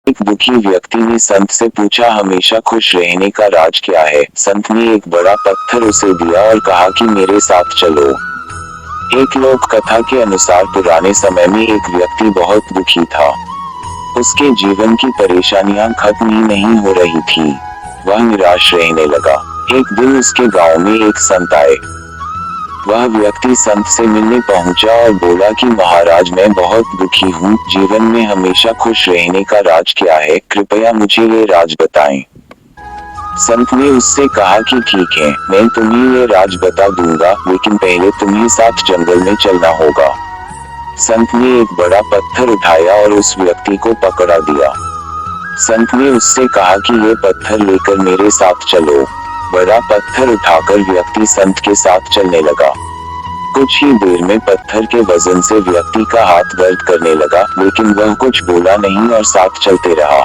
एक दुखी व्यक्ति ने संत से पूछा, हमेशा खुश रहने का राज क्या है? संत ने एक बड़ा पत्थर उसे दिया और कहा कि मेरे साथ चलो। एक लोक कथा के अनुसार पुराने समय में एक व्यक्ति बहुत दुखी था। उसके जीवन की परेशानियां खत्म ही नहीं हो रही थी। वह निराश रहने लगा। एक दिन उसके गांव में एक संत आए। वह व्यक्ति संत से मिलने पहुंचा और बोला कि महाराज, मैं बहुत दुखी हूँ। जीवन में हमेशा खुश रहने का राज क्या है? कृपया मुझे ये राज बताएं। संत ने उससे कहा कि ठीक है, मैं तुम्हें ये राज बता दूंगा, लेकिन पहले तुम्हें साथ जंगल में चलना होगा। संत ने एक बड़ा पत्थर उठाया और उस व्यक्ति को पकड़ा दिया। संत ने उससे कहा कि ये पत्थर लेकर मेरे साथ चलो। बड़ा पत्थर उठाकर व्यक्ति संत के साथ चलने लगा। कुछ ही देर में पत्थर के वजन से व्यक्ति का हाथ दर्द करने लगा, लेकिन वह कुछ बोला नहीं और साथ चलते रहा।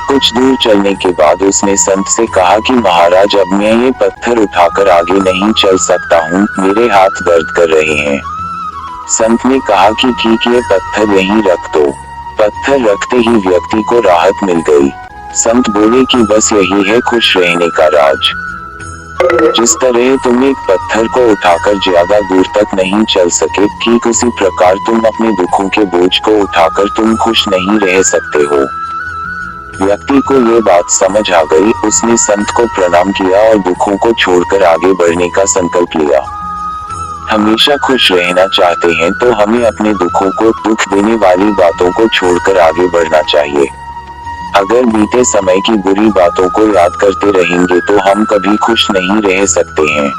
कुछ दूर चलने के बाद उसने संत से कहा कि महाराज, अब मैं ये पत्थर उठाकर आगे नहीं चल सकता हूँ, मेरे हाथ दर्द कर रहे हैं। संत ने कहा कि ठीक, ये पत्थर यहीं रख दो। पत्थर रखते ही व्यक्ति को राहत मिल गई। संत बोले कि बस यही है खुश रहने का राज। जिस तरह तुम एक पत्थर को उठाकर ज्यादा दूर तक नहीं चल सके, ठीक उसी प्रकार तुम अपने दुखों के बोझ को उठाकर तुम खुश नहीं रह सकते हो। व्यक्ति को ये बात समझ आ गई। उसने संत को प्रणाम किया और दुखों को छोड़कर आगे बढ़ने का संकल्प लिया। हमेशा खुश रहना चाहते हैं तो हमें अपने दुखों को, दुख देने वाली बातों को छोड़कर आगे बढ़ना चाहिए। अगर बीते समय की बुरी बातों को याद करते रहेंगे तो हम कभी खुश नहीं रह सकते हैं।